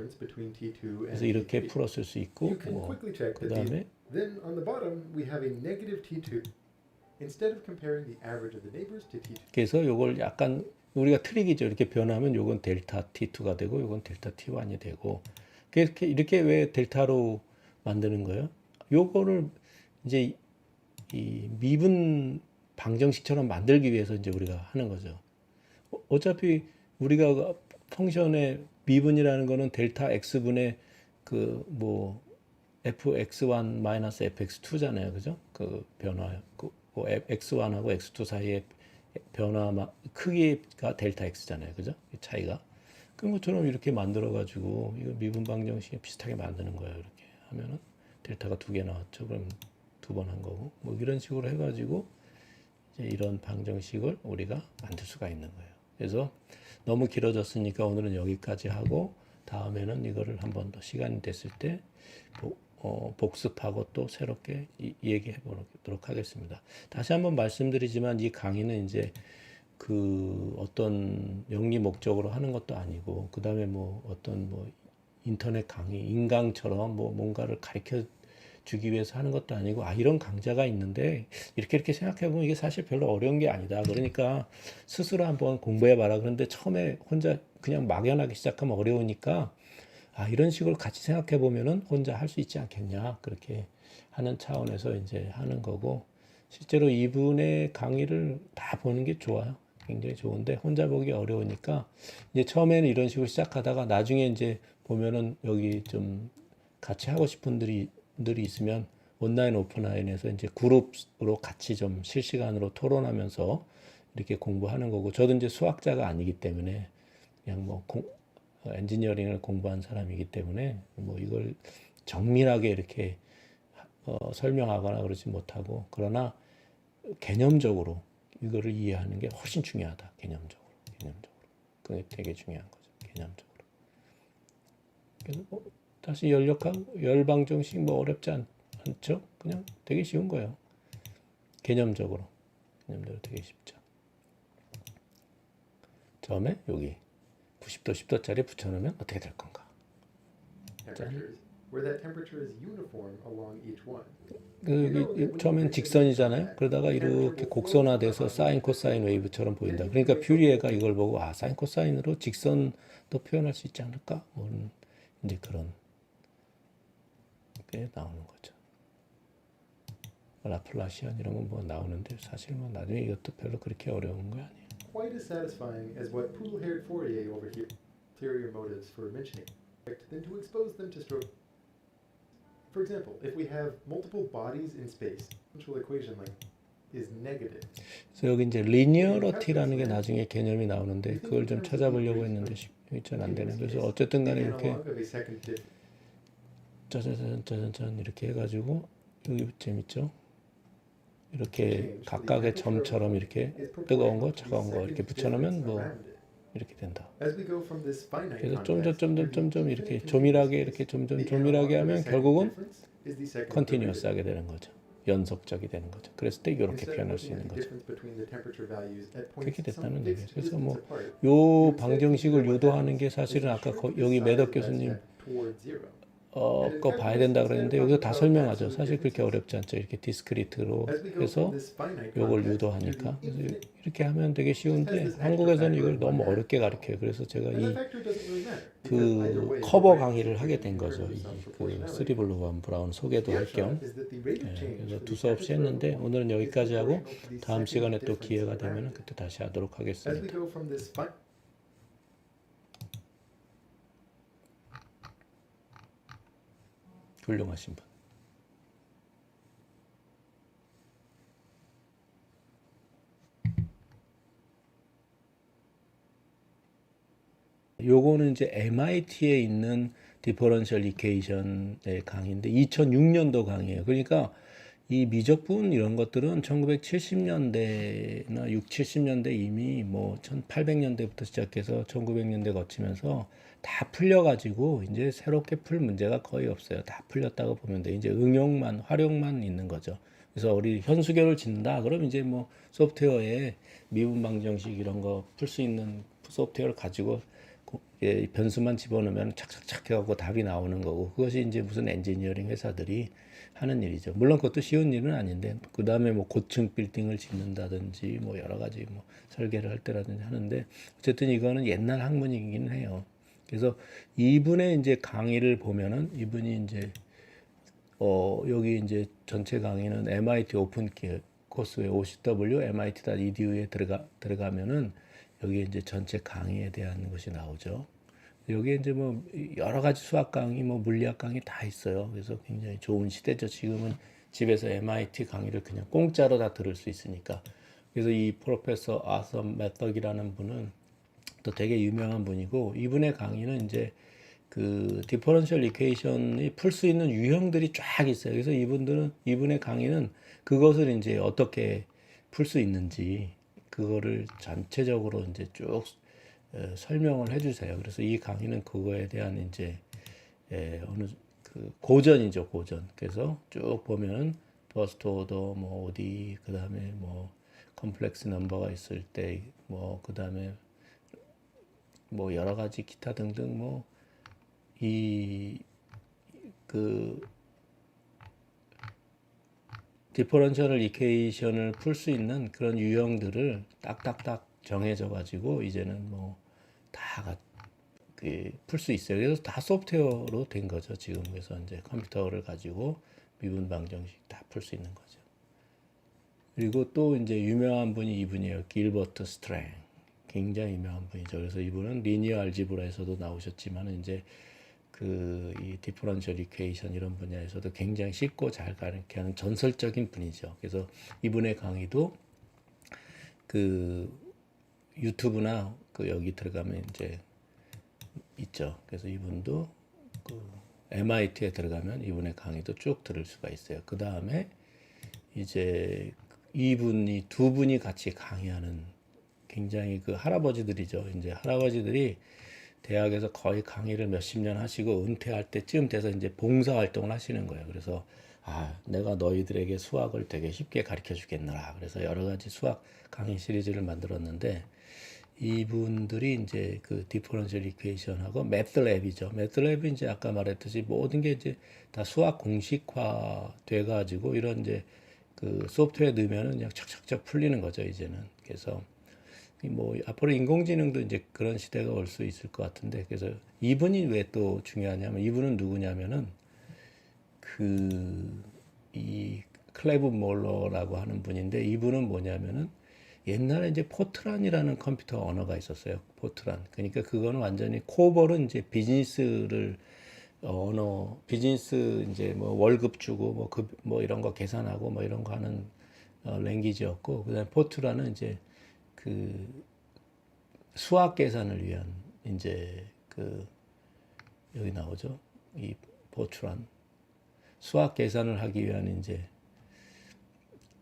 그래서 이렇게 풀었을 수 있고 뭐 그다음에 Then on the bottom we have a negative T2. Instead of comparing the average of the neighbors to T2. 그래서 요걸 약간 우리가 트릭이죠. 이렇게 변하면 요건 델타 T2가 되고 요건 델타 T1이 되고 이렇게 왜 델타로 만드는 거예요? 요거를 이제 이 미분 방정식처럼 만들기 위해서 이제 우리가 하는 거죠. 어차피 우리가 펑션의 미분이라는 거는 델타 x분의 그 뭐 fx1 마이너스 fx2잖아요. 그죠? 그 변화 그 x1하고 x2 사이의 변화 크기가 델타 x잖아요. 그죠? 차이가. 그런 것처럼 이렇게 만들어 가지고 이거 미분 방정식에 비슷하게 만드는 거예요. 이렇게 하면은 델타가 2개 나왔죠. 그럼 2번 한 거고 뭐 이런 식으로 해가지고 이제 이런 방정식을 우리가 만들 수가 있는 거예요. 그래서 너무 길어졌으니까 오늘은 여기까지 하고 다음에는 이거를 한 번 더 시간이 됐을 때 복습하고 또 새롭게 얘기해 보도록 하겠습니다. 다시 한번 말씀드리지만 이 강의는 이제 그 어떤 영리 목적으로 하는 것도 아니고 그 다음에 뭐 어떤 뭐 인터넷 강의 인강처럼 뭐 뭔가를 가르쳐 주기 위해서 하는 것도 아니고 이런 강좌가 있는데 이렇게 생각해 보면 이게 사실 별로 어려운 게 아니다. 그러니까 스스로 한번 공부해 봐라. 그런데 처음에 혼자 그냥 막연하게 시작하면 어려우니까 이런 식으로 같이 생각해 보면은 혼자 할 수 있지 않겠냐. 그렇게 하는 차원에서 이제 하는 거고 실제로 이분의 강의를 다 보는 게 좋아요. 굉장히 좋은데 혼자 보기 어려우니까 이제 처음에는 이런 식으로 시작하다가 나중에 이제 보면은 여기 좀 같이 하고 싶은 분들이 있으면 온라인 오프라인에서 이제 그룹으로 같이 좀 실시간으로 토론하면서 이렇게 공부하는 거고 저도 이제 수학자가 아니기 때문에 그냥 뭐 엔지니어링을 공부한 사람이기 때문에 뭐 이걸 정밀하게 이렇게 설명하거나 그러지 못하고 그러나 개념적으로 이거를 이해하는 게 훨씬 중요하다. 개념적으로. 그게 되게 중요한 거죠. 개념적으로. 그래서 다시 열방정식 뭐 어렵지 않죠? 그냥 되게 쉬운 거예요. 개념적으로 되게 쉽죠. 처음에 여기 90도, 10도짜리 붙여놓으면 어떻게 될 건가? Temperatures, where that temperature is uniform along each one. 여기 처음엔 직선이잖아요. 그러다가 이렇게 곡선화돼서 사인, 코사인 웨이브처럼 보인다. 그러니까 뷰리에가 이걸 보고 사인, 코사인으로 직선도 표현할 수 있지 않을까? 뭐 이제 그런 게 나오는 거죠. 라플라시안 이런 건 뭐 나오는데 사실 뭐 나중에 이것도 별로 그렇게 어려운 거 아니에요. Quite as satisfying as what poodle-haired Fourier over here. Ulterior motives for mentioning, than to expose them to stroke. For example, if we have multiple bodies in space, differential equation like is negative. 그래서 여기 이제 리니어러티라는 게 나중에 개념이 나오는데 그걸 좀 찾아보려고 했는데 잘 안 되네. 그래서 어쨌든 간에 이렇게 짜자잔 이렇게 해가지고 여기 재밌죠? 이렇게 각각의 점처럼 이렇게 뜨거운 거, 차가운 거 이렇게 붙여놓으면 뭐 이렇게 된다. 그래서 점점 이렇게 조밀하게 이렇게 점점 조밀하게 하면 결국은 컨티뉴어스하게 되는 거죠. 연속적이 되는 거죠. 그랬을 때 이렇게 표현할 수 있는 거죠. 그렇게 됐다는 얘기예요. 그래서 뭐 요 방정식을 유도하는 게 사실은 아까 여기 매덕 교수님 거 봐야 된다 그랬는데 여기서 다 설명하죠. 사실 그렇게 어렵지 않죠. 이렇게 디스크리트로 해서 요걸 유도하니까 그래서 이렇게 하면 되게 쉬운데 한국에서는 이걸 너무 어렵게 가르쳐요. 그래서 제가 그 커버 강의를 하게 된 거죠. 그 쓰리블루 원 브라운 소개도 할 겸 그래서 두서없이 했는데 오늘은 여기까지 하고 다음 시간에 또 기회가 되면 그때 다시 하도록 하겠습니다. 훌륭하신 분. 요거는 이제 MIT에 있는 디퍼런셜 이퀘이션의 강의인데 2006년도 강의예요. 그러니까 이 미적분 이런 것들은 1970년대나 6, 70년대 이미 뭐 1800년대부터 시작해서 1900년대 거치면서 다 풀려가지고 이제 새롭게 풀 문제가 거의 없어요. 다 풀렸다고 보면 돼. 이제 활용만 있는 거죠. 그래서 우리 현수교를 짓는다. 그럼 이제 뭐 소프트웨어에 미분 방정식 이런 거 풀 수 있는 소프트웨어를 가지고 변수만 집어넣으면 착착착 해갖고 답이 나오는 거고 그것이 이제 무슨 엔지니어링 회사들이 하는 일이죠. 물론 그것도 쉬운 일은 아닌데 그 다음에 뭐 고층 빌딩을 짓는다든지 뭐 여러 가지 뭐 설계를 할 때라든지 하는데 어쨌든 이거는 옛날 학문이긴 해요. 그래서 이분의 이제 강의를 보면은 이분이 이제 여기 이제 전체 강의는 MIT 오픈 코스에 OCW MIT.edu에 들어가면은 여기 이제 전체 강의에 대한 것이 나오죠. 여기에 이제 뭐 여러 가지 수학 강의, 뭐 물리학 강의 다 있어요. 그래서 굉장히 좋은 시대죠. 지금은 집에서 MIT 강의를 그냥 공짜로 다 들을 수 있으니까. 그래서 이 프로페서 아서 매덕이라는 분은 또 되게 유명한 분이고 이분의 강의는 이제 그 디퍼런셜 이퀘이션이 풀 수 있는 유형들이 쫙 있어요. 그래서 이분의 강의는 그것을 이제 어떻게 풀 수 있는지 그거를 전체적으로 이제 쭉 설명을 해주세요. 그래서 이 강의는 그거에 대한 이제 어느 그 고전이죠, 고전. 그래서 쭉 보면 퍼스트 오더 뭐 어디 그다음에 뭐 컴플렉스 넘버가 있을 때 뭐 그다음에 뭐 여러 가지 기타 등등 뭐 이 그 디퍼런셜 이퀘이션을 풀 수 있는 그런 유형들을 딱딱딱 정해져 가지고 이제는 뭐 다 풀 수 있어요. 그래서 다 소프트웨어로 된 거죠, 지금. 그래서 이제 컴퓨터를 가지고 미분 방정식 다 풀 수 있는 거죠. 그리고 또 이제 유명한 분이 이분이에요. 길버트 스트랭. 굉장히 유명한 분이죠. 그래서 이분은 리니어 알지브라에서도 나오셨지만 이제 그 이 디퍼런셜 이퀘이션 이런 분야에서도 굉장히 쉽고 잘 가르치는 전설적인 분이죠. 그래서 이분의 강의도 그 유튜브나 그 여기 들어가면 이제 있죠. 그래서 이분도 그 MIT에 들어가면 이분의 강의도 쭉 들을 수가 있어요. 그 다음에 이제 이분이 두 분이 같이 강의하는 굉장히 그 할아버지들이죠. 이제 할아버지들이 대학에서 거의 강의를 몇십 년 하시고 은퇴할 때쯤 돼서 이제 봉사 활동을 하시는 거예요. 그래서 내가 너희들에게 수학을 되게 쉽게 가르쳐 주겠노라. 그래서 여러 가지 수학 강의 시리즈를 만들었는데 이분들이 이제 그 디퍼런셜 이퀘이션하고 매트랩이죠. 매트랩이 이제 아까 말했듯이 모든 게 이제 다 수학 공식화 돼 가지고 이런 이제 그 소프트웨어 넣으면은 그냥 착착착 풀리는 거죠, 이제는. 그래서 뭐 앞으로 인공지능도 이제 그런 시대가 올 수 있을 것 같은데, 그래서 이분이 왜 또 중요하냐면 이분은 누구냐면은 그 이 클레브 몰러라고 하는 분인데 이분은 뭐냐면은 옛날에 이제 포트란이라는 컴퓨터 언어가 있었어요. 포트란. 그러니까 그거는 완전히 코볼은 이제 비즈니스를 언어 비즈니스 이제 뭐 월급 주고 뭐 이런 거 계산하고 뭐 이런 거 하는 랭귀지였고, 그다음에 포트란은 이제 그 수학 계산을 위한 이제 그 여기 나오죠. 이 포트란 수학 계산을 하기 위한 이제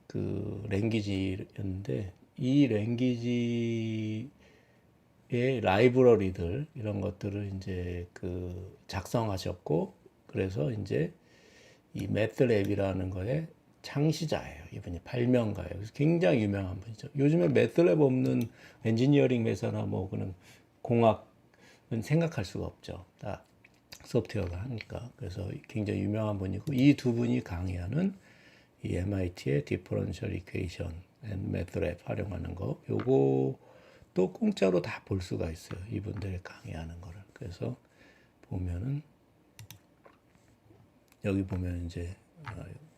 그 랭귀지였는데 이 랭귀지의 라이브러리들 이런 것들을 이제 그 작성하셨고, 그래서 이제 이 매트랩이라는 거에 창시자예요. 이분이 발명가예요. 그래서 굉장히 유명한 분이죠. 요즘에 매트랩 없는 엔지니어링 회사나 뭐 그런 공학은 생각할 수가 없죠. 다 소프트웨어가 하니까. 그래서 굉장히 유명한 분이고 이 두 분이 강의하는 이 MIT의 디퍼런셜 이퀘이션 앤 매트랩 활용하는 거, 요거 또 공짜로 다 볼 수가 있어요. 이분들이 강의하는 거를. 그래서 보면은 여기 보면 이제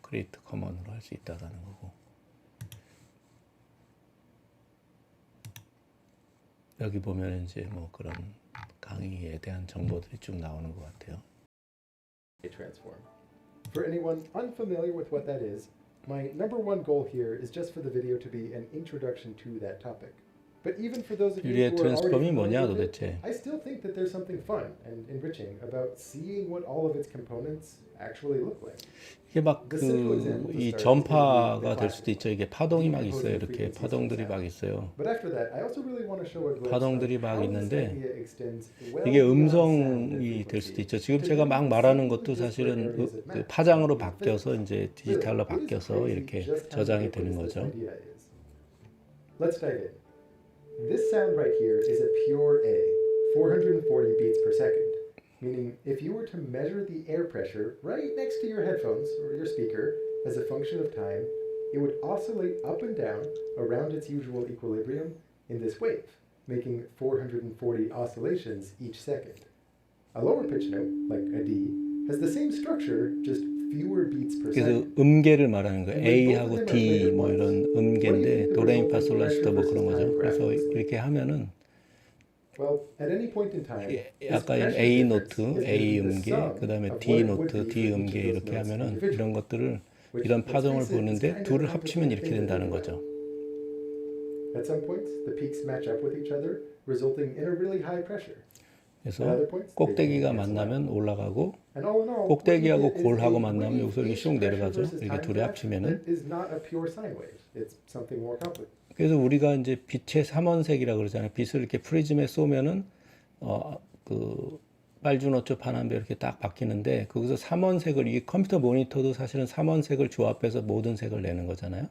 크리에이트 커먼으로 할 수 있다라는 거고, 여기 보면 이제 뭐 그런 강의에 대한 정보들이 쭉 나오는 것 같아요. Transform. For anyone unfamiliar with what that is, my number one goal here is just for the video to be an introduction to that topic. But even for those of you 뷰리의 who are already 트랜스폼이 뭐냐 familiar with 도대체? it, I still think that there's something fun and enriching about seeing what all of its components actually look like. 이게 막 The simple 그 example to 이 start is 전파가 going to be 될 the 수도 있죠. classic 이게 파동이 막 있어요. decomposing 이렇게 frequencies of 파동들이 sound. 막 있어요. But after that, I also really want to show a glimpse 파동들이 of 막 how this 있는데 idea extends well 이게 beyond sound and 음성이 될 수도 있죠. frequency 지금 to 제가 even 막 말하는 seemingly 것도 disparate 사실은 areas of 그 math, 파장으로 like in 바뀌어서 physics. 이제 디지털로 Really, it is 바뀌어서 crazy 이렇게 just how 저장이 되는 ubiquitous this 거죠. idea is. Let's dive in. This sound right here is a pure A, 440 beats per second, meaning if you were to measure the air pressure right next to your headphones or your speaker as a function of time, it would oscillate up and down around its usual equilibrium in this wave, making 440 oscillations each second. A lower pitch note, like a D, has the same structure, just fewer beats per 그래서 second. 음계를 말하는 거예요. And when both of A하고 them are D played at 뭐 이런 once, what do you 음계인데 think the 도레미파 resulting 솔라시도 pressure 뭐 versus 그런 거죠. time graph 그래서 looks like? 이렇게 하면은 Well, at any point in time, this 아까 pressure A difference 노트, is going to A be the 음계, sum 그다음에 of D what it would 노트, be D for each of 음계 those 이렇게 notes 하면은 individually. 이런 것들을 Which, 이런 let's 파동을 face it, is 보는데 kind of a 둘을 합치면 complicated 이렇게 thing to 된다는 do 거죠. At some points, the peaks match up with each other, resulting in a really high pressure. 그래서 At other points, they 꼭대기가 cancel out. 만나면 올라가고 And all in all, what you 꼭대기하고 get is 골하고 a 만나면 여기서 이렇게 wave-ish 쑥 pressure 내려가죠. versus 이렇게 time 둘이 graph 합치면은 that is not a pure sine wave. It's something more complicated. 그래서 우리가 이제 빛의 삼원색이라 그러잖아요. 빛을 이렇게 프리즘에 쏘면은 그 빨주노초 파남배 이렇게 딱 바뀌는데 거기서 삼원색을 이 컴퓨터 모니터도 사실은 삼원색을 조합해서 모든 색을 내는 거잖아요.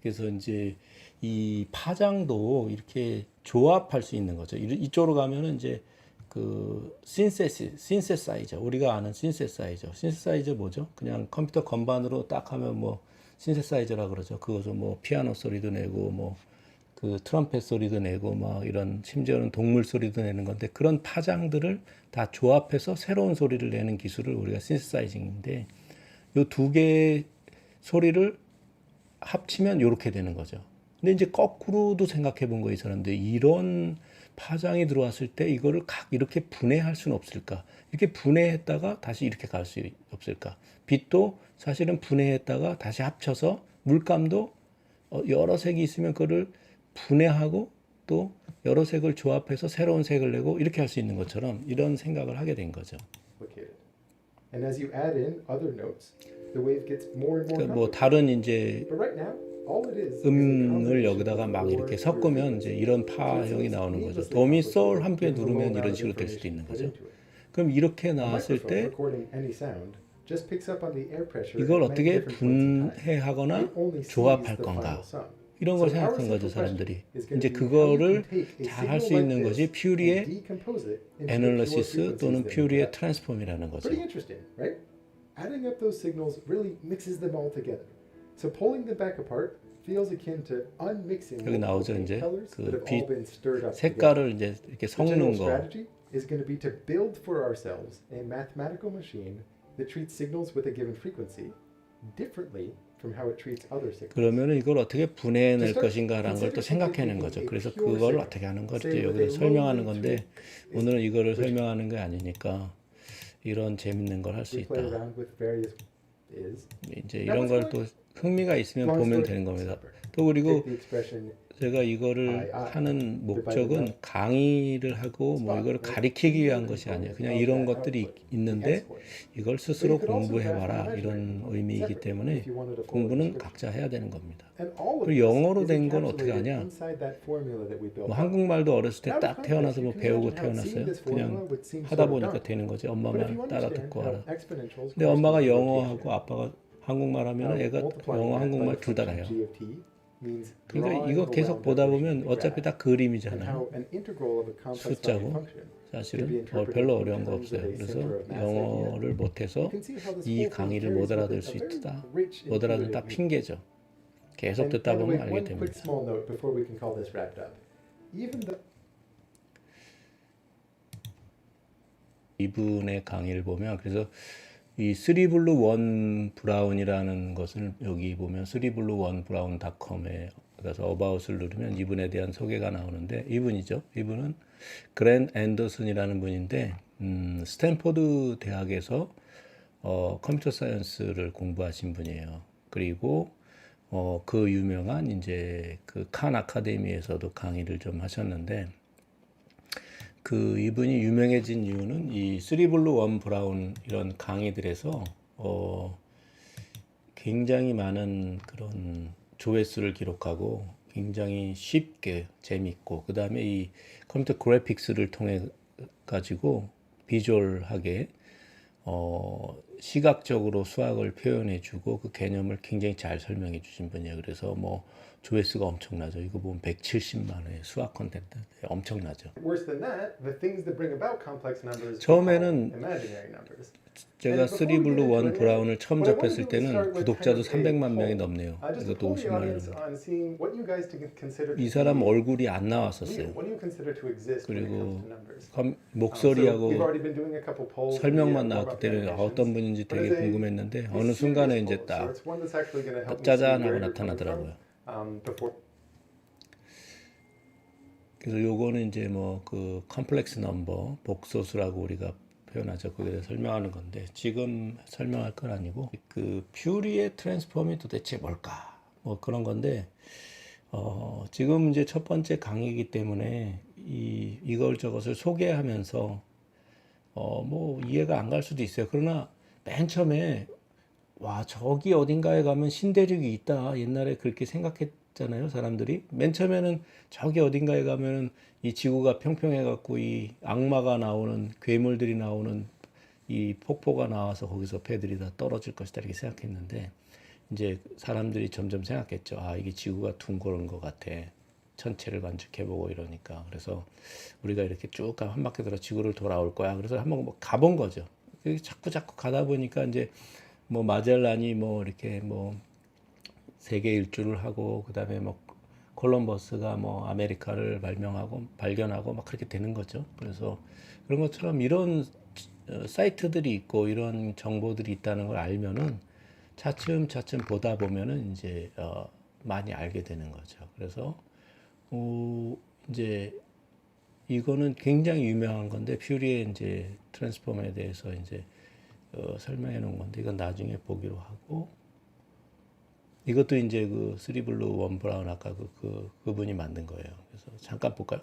그래서 이제 이 파장도 이렇게 조합할 수 있는 거죠. 이쪽으로 가면은 이제 그 신세사이저 우리가 아는 신세사이저 뭐죠? 그냥 컴퓨터 건반으로 딱 하면 뭐 신세사이저라 그러죠. 그것은 뭐 피아노 소리도 내고 뭐 그 트럼펫 소리도 내고 막 이런 심지어는 동물 소리도 내는 건데 그런 파장들을 다 조합해서 새로운 소리를 내는 기술을 우리가 신세사이징인데 요 두 개의 소리를 합치면 이렇게 되는 거죠. 근데 이제 거꾸로도 생각해 본 거예요, 이 사람들. 이런 파장이 들어왔을 때 이거를 각 이렇게 분해할 수는 없을까? 이렇게 분해했다가 다시 이렇게 갈 수 없을까? 빛도 사실은 분해했다가 다시 합쳐서 물감도 여러 색이 있으면 그거를 분해하고 또 여러 색을 조합해서 새로운 색을 내고 이렇게 할 수 있는 것처럼 이런 생각을 하게 된 거죠. Complicated. And as you add in other notes, the wave gets more and more 뭐 complicated. 다른 이제 But right now, all it is 음을 a 여기다가 막 combination 이렇게 of four 섞으면 이제 frequencies. 이런 So it 파형이 seems 나오는 거죠. needlessly 도미 솔 한 개 complicated, given the 누르면 low 이런 amount of 식으로 될 수도 information 있는 put 거죠. into it. 그럼 이렇게 A 나왔을 microphone 때 recording any sound just picks up on the air pressure 이걸 at many 어떻게 different points in time. 분해하거나 It only sees 조합할 the final 건가 sum. 이런 걸 So our 생각한 거죠, central question 사람들이. is going 이제 to be how you 그거를 can take a 잘 할 signal 수 like 있는 것이 this and 퓨리의 decompose it into the pure 애널리시스 frequencies 또는 that we 퓨리의 get. 트랜스폼이라는 거죠. Pretty interesting, right? Adding up those signals really mixes them all together. So pulling them back apart feels akin to unmixing 여기 나오죠, multiple 이제 colors that 그 have all 빛 been stirred up together. 색깔을 이제 이렇게 The general 섞는 거. strategy is going to be to build for ourselves a mathematical machine that treats signals with a given frequency differently from how it treats other signals. 그러면 이걸 어떻게 분해낼 것인가라는 걸 또 생각해낸 거죠. 그래서 그걸 어떻게 하는 걸 이제 여기서 설명하는 건데 오늘은 이거를 설명하는 게 아니니까 이런 재밌는 걸 할 수 We play 있다. around with various is. 이제 이런 걸 또 흥미가 있으면 보면 되는 겁니다. 또 그리고 Take the expression 제가 이거를 하는 목적은 강의를 하고 뭐 이걸 가리키기 위한 것이 아니에요. 그냥 이런 것들이 있는데 이걸 스스로 공부해봐라 이런 의미이기 때문에 공부는 각자 해야 되는 겁니다. 그리고 영어로 된 건 어떻게 하냐? 뭐 한국말도 어렸을 때 딱 태어나서 뭐 배우고 태어났어요. 그냥 하다 보니까 되는 거지. 엄마 말 따라 듣고 알아. 근데 엄마가 영어하고 아빠가 한국말 하면 애가 영어 한국말 둘 다 해요. 그러니까 이거 계속 보다 보면 어차피 다 그림이잖아요. 숫자고 사실은 별로 어려운 거 없어요. 그래서 영어를 못해서 이 강의를 못 알아들 수 있다. 못 알아듣다 핑계죠. 계속 듣다 보면 알게 됩니다. 이분의 강의를 보면 그래서 이 3blue 1 brown이라는 것을 여기 보면 3blue1brown.com에 가서 about을 누르면 이분에 대한 소개가 나오는데 이분이죠. 이분은 그랜 앤더슨이라는 분인데 스탠포드 대학에서 컴퓨터 사이언스를 공부하신 분이에요. 그리고 그 유명한 이제 그 칸 아카데미에서도 강의를 좀 하셨는데 그 이분이 유명해진 이유는 이 3블루 1 브라운 이런 강의들에서 굉장히 많은 그런 조회수를 기록하고 굉장히 쉽게 재밌고 그 다음에 이 컴퓨터 그래픽스를 통해 가지고 비주얼하게 시각적으로 수학을 표현해주고 그 개념을 굉장히 잘 설명해 주신 분이에요. 그래서 뭐 조회수가 엄청나죠. 이거 보면 170만 회의 수학 콘텐츠 엄청나죠. 처음에는 제가 3블루 1 브라운을 처음 접했을 때는 구독자도 300만 명이 넘네요. 이것도 50만 원. 이 사람 얼굴이 안 나왔었어요. 그리고 목소리하고 설명만 나왔기 때문에 어떤 분인지 되게 궁금했는데 어느 순간에 이제 딱 짜잔 하고 나타나더라고요. 그래서 요거는 이제 뭐 그 컴플렉스 넘버 복소수라고 우리가 표현하죠. 그게 설명하는 건데 지금 설명할 건 아니고 그 퓨리의 트랜스폼이 도대체 뭘까? 뭐 그런 건데 지금 이제 첫 번째 강의이기 때문에 이걸 저것을 소개하면서 뭐 이해가 안 갈 수도 있어요. 그러나 맨 처음에 와 저기 어딘가에 가면 신대륙이 있다. 옛날에 그렇게 생각했던 생각했잖아요, 사람들이. 맨 처음에는 저기 어딘가에 가면은 이 지구가 평평해 갖고 이 악마가 나오는 괴물들이 나오는 이 폭포가 나와서 거기서 배들이 다 떨어질 것이다 이렇게 생각했는데 이제 사람들이 점점 생각했죠. 아, 이게 지구가 둥그런 것 같아. 전체를 관측해보고 이러니까. 그래서 우리가 이렇게 쭉 한 바퀴 돌아 지구를 돌아올 거야. 그래서 한번 뭐 가본 거죠. 자꾸 가다 보니까 이제 뭐 마젤란이 뭐 이렇게 뭐 세계 일주를 하고 그다음에 뭐 콜럼버스가 뭐 아메리카를 발견하고 막 그렇게 되는 거죠. 그래서 그런 것처럼 이런 사이트들이 있고 이런 정보들이 있다는 걸 알면은 차츰 보다 보면은 이제 많이 알게 되는 거죠. 그래서 이제 이거는 굉장히 유명한 건데 퓨리의 이제 트랜스포머에 대해서 이제 설명해 놓은 건데 이건 나중에 보기로 하고 이것도 이제 그 쓰리 블루 원 브라운 아까 그분이 만든 거예요. 그래서 잠깐 볼까요?